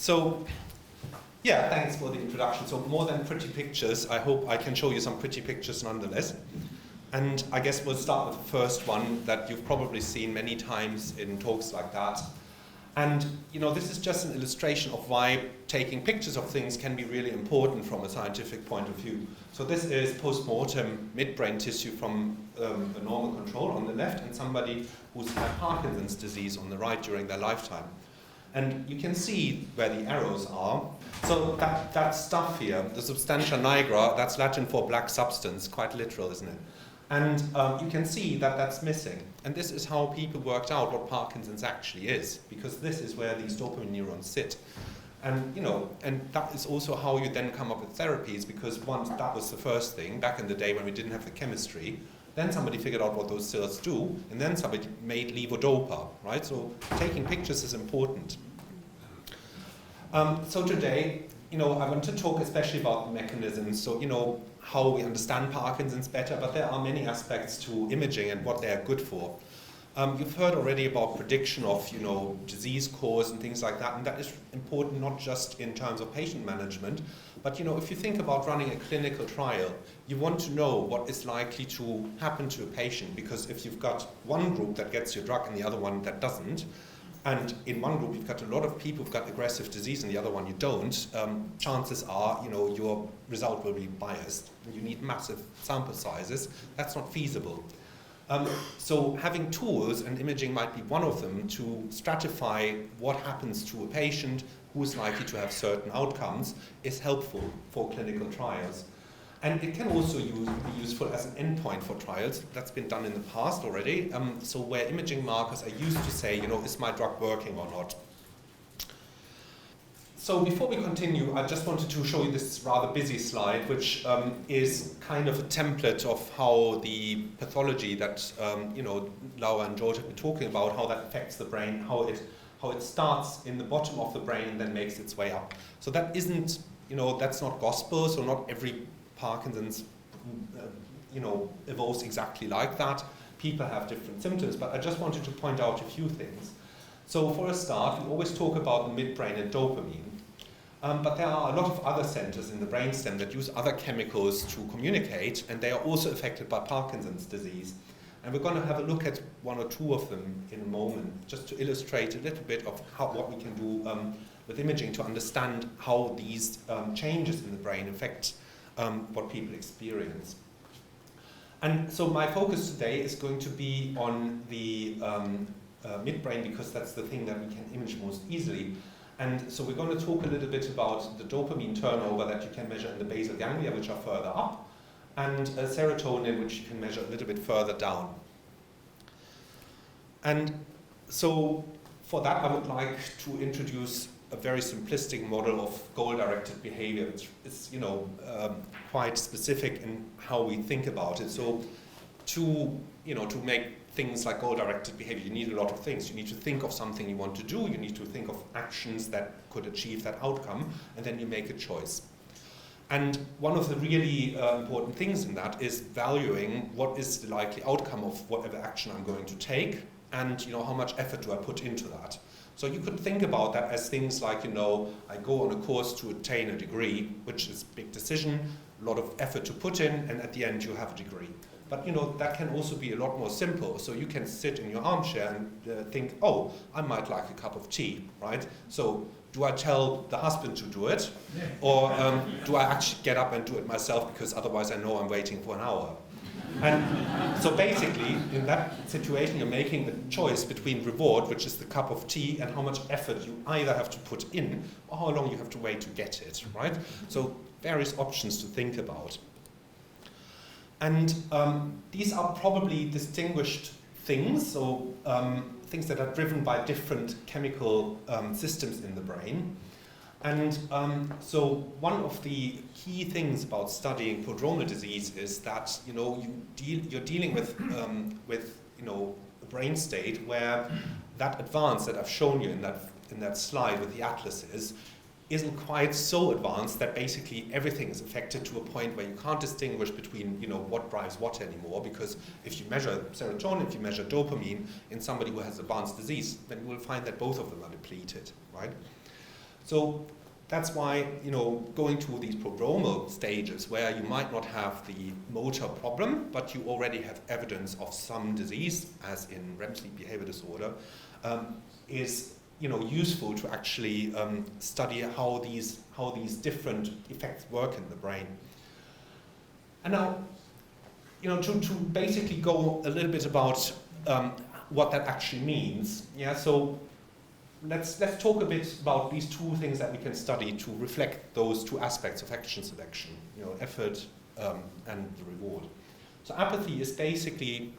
So, yeah, thanks for the introduction. So more than pretty pictures, I hope I can show you some pretty pictures nonetheless. And I guess we'll start with the first one that you've probably seen many times in talks like that. And this is just an illustration of why taking pictures of things can be really important from a scientific point of view. So this is post-mortem midbrain tissue from a normal control on the left and somebody who's had Parkinson's disease on the right during their lifetime. And you can see where the arrows are. So that stuff here, the substantia nigra, that's Latin for black substance, quite literal, isn't it? And you can see that that's missing. And this is how people worked out what Parkinson's actually is, because this is where these dopamine neurons sit. And and that is also how you then come up with therapies, because once that was the first thing, back in the day when we didn't have the chemistry, then somebody figured out what those cells do, and then somebody made levodopa, right? So taking pictures is important. So today, I want to talk especially about the mechanisms, so how we understand Parkinson's better, but there are many aspects to imaging and what they are good for. You've heard already about prediction of, disease cause and things like that, and that is important not just in terms of patient management, but if you think about running a clinical trial, you want to know what is likely to happen to a patient, because if you've got one group that gets your drug and the other one that doesn't, and in one group you've got a lot of people who've got aggressive disease and the other one you don't, chances are, your result will be biased. You need massive sample sizes. That's not feasible. So having tools, and imaging might be one of them, to stratify what happens to a patient who is likely to have certain outcomes is helpful for clinical trials. And it can also be useful as an endpoint for trials. That's been done in the past already. So where imaging markers are used to say, is my drug working or not? So before we continue, I just wanted to show you this rather busy slide, which is kind of a template of how the pathology that Laura and George have been talking about, how that affects the brain, how it starts in the bottom of the brain and then makes its way up. So that isn't, that's not gospel. So not every Parkinson's, evolves exactly like that. People have different symptoms, but I just wanted to point out a few things. So for a start, we always talk about the midbrain and dopamine, but there are a lot of other centers in the brainstem that use other chemicals to communicate, and they are also affected by Parkinson's disease. And we're going to have a look at one or two of them in a moment, just to illustrate a little bit of what we can do with imaging to understand how these changes in the brain affect what people experience. And so my focus today is going to be on the midbrain, because that's the thing that we can image most easily. And so we're going to talk a little bit about the dopamine turnover that you can measure in the basal ganglia, which are further up, and serotonin, which you can measure a little bit further down. And so for that, I would like to introduce a very simplistic model of goal-directed behavior, which is, quite specific in how we think about it. So to make things like goal-directed behavior, you need a lot of things. You need to think of something you want to do, you need to think of actions that could achieve that outcome, and then you make a choice. And one of the really important things in that is valuing what is the likely outcome of whatever action I'm going to take, and how much effort do I put into that. So you could think about that as things like, I go on a course to attain a degree, which is a big decision, a lot of effort to put in, and at the end you have a degree. But that can also be a lot more simple. So you can sit in your armchair and think, oh, I might like a cup of tea, right? So do I tell the husband to do it? Or do I actually get up and do it myself, because otherwise I know I'm waiting for an hour? And so basically, in that situation, you're making a choice between reward, which is the cup of tea, and how much effort you either have to put in, or how long you have to wait to get it, right? So various options to think about. And these are probably distinguished things, so things that are driven by different chemical systems in the brain. And so one of the key things about studying prodromal disease is that you're dealing with a brain state where that advance that I've shown you in that slide with the atlases isn't quite so advanced that basically everything is affected to a point where you can't distinguish between what drives what anymore, because if you measure serotonin, if you measure dopamine in somebody who has advanced disease, then you will find that both of them are depleted, right? So that's why, going to these prodromal stages where you might not have the motor problem, but you already have evidence of some disease, as in REM sleep behavior disorder, is useful to actually study how these different effects work in the brain. And now, to basically go a little bit about what that actually means. Yeah, so let's talk a bit about these two things that we can study to reflect those two aspects of action selection, effort and the reward. So apathy is basically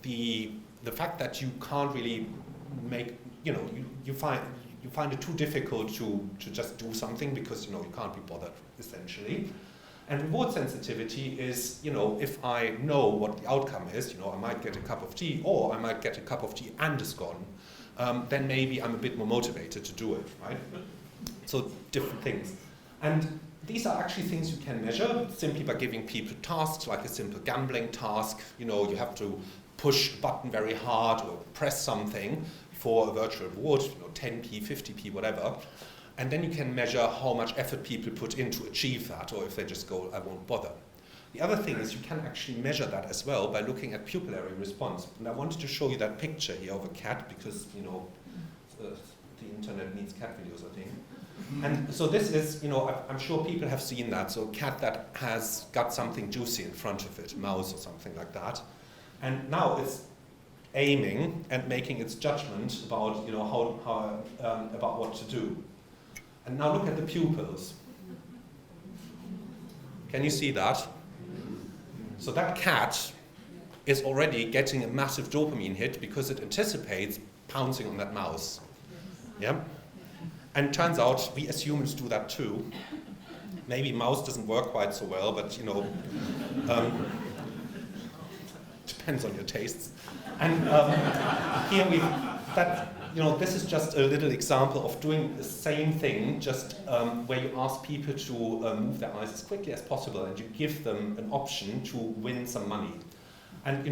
the fact that you can't really make, you find it too difficult to just do something because you can't be bothered, essentially. And reward sensitivity is, if I know what the outcome is, I might get a cup of tea, or I might get a cup of tea and it's gone, then maybe I'm a bit more motivated to do it, right? So different things. And these are actually things you can measure simply by giving people tasks, like a simple gambling task. You have to push a button very hard or press something for a virtual reward, 10p, 50p, whatever. And then you can measure how much effort people put in to achieve that, or if they just go, I won't bother. The other thing is you can actually measure that as well by looking at pupillary response. And I wanted to show you that picture here of a cat because, the internet needs cat videos, I think. And so this is, I'm sure people have seen that. So a cat that has got something juicy in front of it, a mouse or something like that. And now it's aiming and making its judgment about, about what to do. And now look at the pupils. Can you see that? So that cat is already getting a massive dopamine hit because it anticipates pouncing on that mouse. Yeah? And turns out we as humans do that too. Maybe mouse doesn't work quite so well, but depends on your tastes. And here this is just a little example of doing the same thing, just where you ask people to move their eyes as quickly as possible, and you give them an option to win some money. And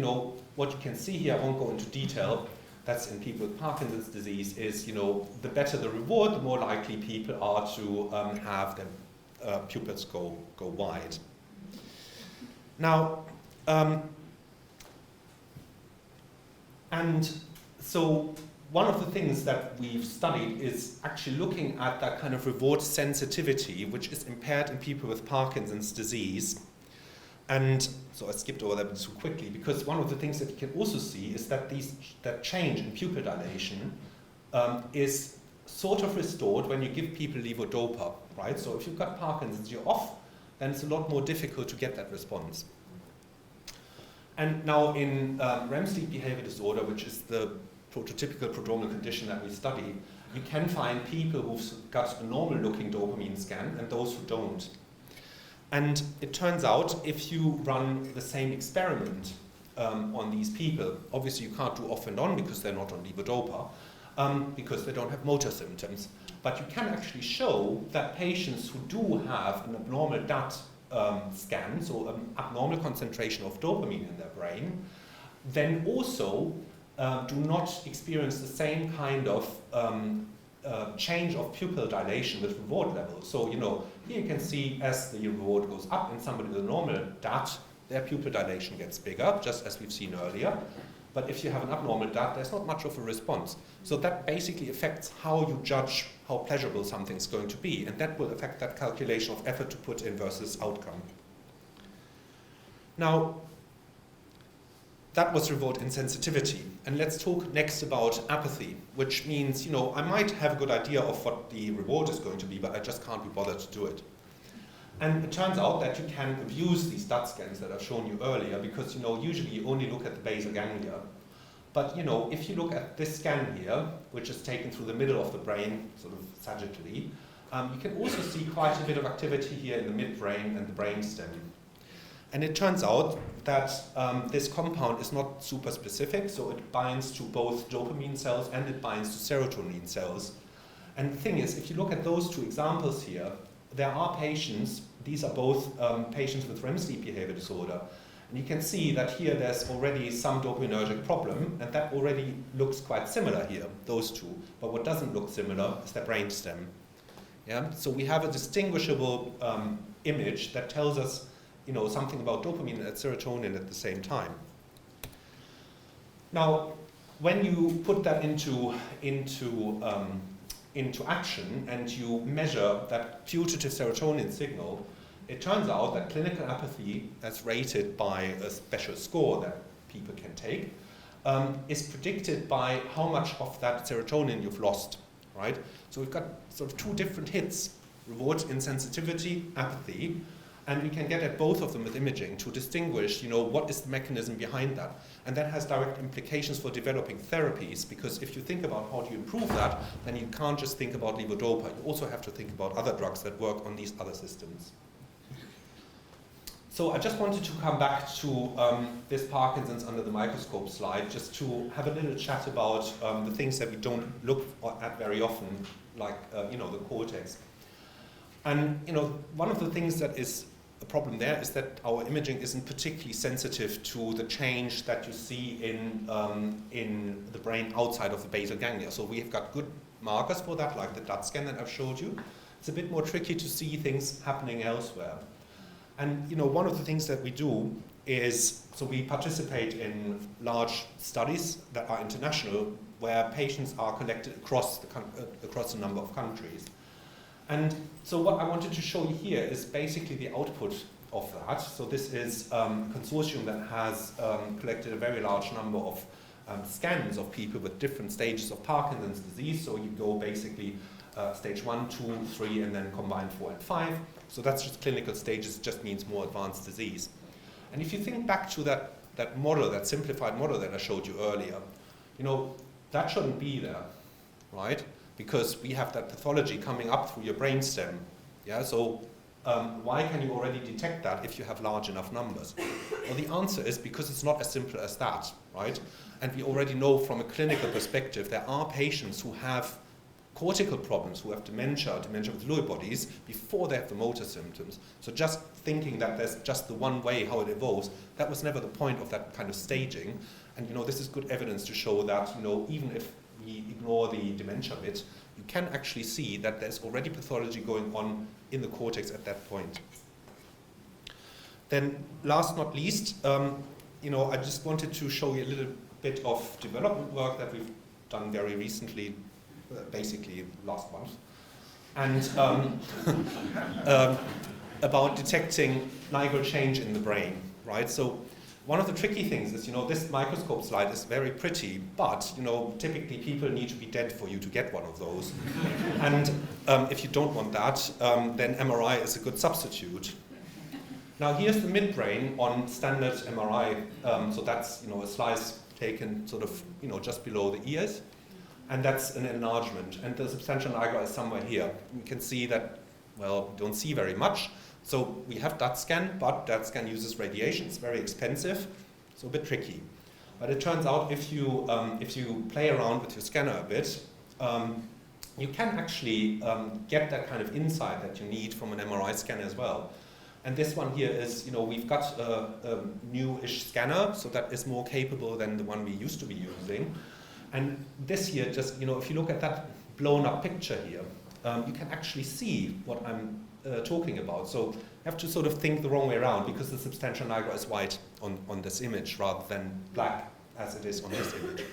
what you can see here, I won't go into detail, that's in people with Parkinson's disease, is the better the reward, the more likely people are to have their pupils go wide. Now, and so one of the things that we've studied is actually looking at that kind of reward sensitivity, which is impaired in people with Parkinson's disease. And so I skipped over that too quickly, because one of the things that you can also see is that that change in pupil dilation is sort of restored when you give people levodopa, right? So if you've got Parkinson's, you're off, then it's a lot more difficult to get that response. And now in REM sleep behavior disorder, which is the prototypical prodromal condition that we study, you can find people who've got a normal looking dopamine scan and those who don't. And it turns out if you run the same experiment on these people, obviously you can't do off and on because they're not on levodopa, because they don't have motor symptoms. But you can actually show that patients who do have an abnormal DAT scan, so an abnormal concentration of dopamine in their brain, then also do not experience the same kind of change of pupil dilation with reward level. So, here you can see as the reward goes up in somebody with a normal DAT, their pupil dilation gets bigger, just as we've seen earlier. But if you have an abnormal DAT, there's not much of a response. So that basically affects how you judge how pleasurable something is going to be, and that will affect that calculation of effort to put in versus outcome. Now, that was reward insensitivity. And let's talk next about apathy, which means, I might have a good idea of what the reward is going to be, but I just can't be bothered to do it. And it turns out that you can abuse these DAT scans that I've shown you earlier, because, usually you only look at the basal ganglia. But, if you look at this scan here, which is taken through the middle of the brain, sort of sagittally, you can also see quite a bit of activity here in the midbrain and the brainstem. And it turns out that this compound is not super specific, so it binds to both dopamine cells and it binds to serotonin cells. And the thing is, if you look at those two examples here, there are patients, these are both patients with REM sleep behavior disorder, And you can see that here there's already some dopaminergic problem, and that already looks quite similar here, those two. But what doesn't look similar is the brainstem. Yeah? So we have a distinguishable image that tells us, something about dopamine and serotonin at the same time. Now, when you put that into action and you measure that putative serotonin signal, it turns out that clinical apathy, as rated by a special score that people can take, is predicted by how much of that serotonin you've lost, right? So we've got sort of two different hits, reward insensitivity, apathy, and we can get at both of them with imaging to distinguish, what is the mechanism behind that. And that has direct implications for developing therapies, because if you think about how do you improve that, then you can't just think about levodopa. You also have to think about other drugs that work on these other systems. So I just wanted to come back to this Parkinson's under the microscope slide, just to have a little chat about the things that we don't look at very often, like the cortex. And one of the things that is a problem there is that our imaging isn't particularly sensitive to the change that you see in the brain outside of the basal ganglia. So we've got good markers for that, like the DUT scan that I've showed you. It's a bit more tricky to see things happening elsewhere. And one of the things that we do is, so we participate in large studies that are international, where patients are collected across a number of countries. And so what I wanted to show you here is basically the output of that. So this is a consortium that has collected a very large number of scans of people with different stages of Parkinson's disease. So you go basically stage 1, 2, 3, and then combine 4 and 5. So that's just clinical stages, just means more advanced disease. And if you think back to that model, that simplified model that I showed you earlier, that shouldn't be there, right? Because we have that pathology coming up through your brainstem. Yeah, so why can you already detect that if you have large enough numbers? Well, the answer is because it's not as simple as that, right? And we already know from a clinical perspective, there are patients who have cortical problems, who have dementia with Lewy bodies, before they have the motor symptoms. So just thinking that there's just the one way how it evolves, that was never the point of that kind of staging. And this is good evidence to show that, even if we ignore the dementia bit, you can actually see that there's already pathology going on in the cortex at that point. Then, last not least, I just wanted to show you a little bit of development work that we've done very recently, basically last month, and about detecting nigral change in the brain, right? So one of the tricky things is, this microscope slide is very pretty, but, typically people need to be dead for you to get one of those. And if you don't want that, then MRI is a good substitute. Now here's the midbrain on standard MRI. So that's, a slice taken sort of, just below the ears. And that's an enlargement. And the substantial nigra is somewhere here. You can see that, well, don't see very much. So we have DUT scan, but DUT scan uses radiation. It's very expensive, so a bit tricky. But it turns out if you play around with your scanner a bit, you can actually get that kind of insight that you need from an MRI scanner as well. And this one here is, we've got a new-ish scanner, so that is more capable than the one we used to be using. And this here, just, if you look at that blown-up picture here, you can actually see what I'm talking about. So you have to sort of think the wrong way around, because the substantial nigra is white on this image rather than black as it is on this image.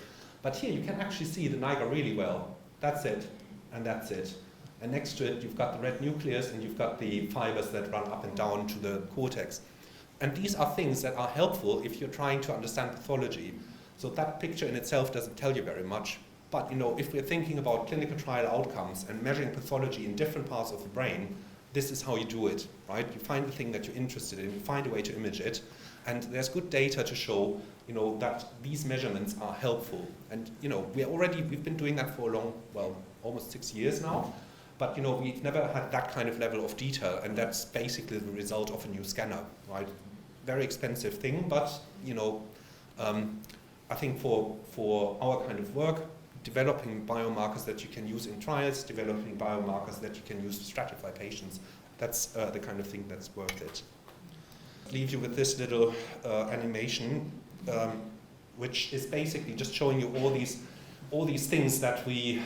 But here you can actually see the nigra really well. That's it, and that's it. And next to it, you've got the red nucleus, and you've got the fibers that run up and down to the cortex. And these are things that are helpful if you're trying to understand pathology. So that picture in itself doesn't tell you very much. But if we're thinking about clinical trial outcomes and measuring pathology in different parts of the brain, this is how you do it, right? You find the thing that you're interested in, you find a way to image it, and there's good data to show, that these measurements are helpful. And we've been doing that for almost 6 years now. But we've never had that kind of level of detail, and that's basically the result of a new scanner, right? Very expensive thing, but I think for our kind of work, developing biomarkers that you can use in trials, developing biomarkers that you can use to stratify patients, that's the kind of thing that's worth it. leave you with this little animation, which is basically just showing you all these things that we,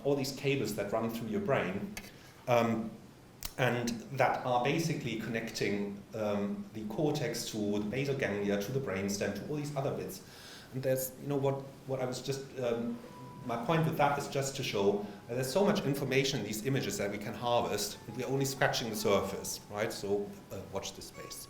all these cables that run through your brain, and that are basically connecting the cortex to the basal ganglia, to the brainstem, to all these other bits. And there's, you know, what I was just, my point with that is just to show that there's so much information in these images that we can harvest, and we're only scratching the surface, right? So watch this space.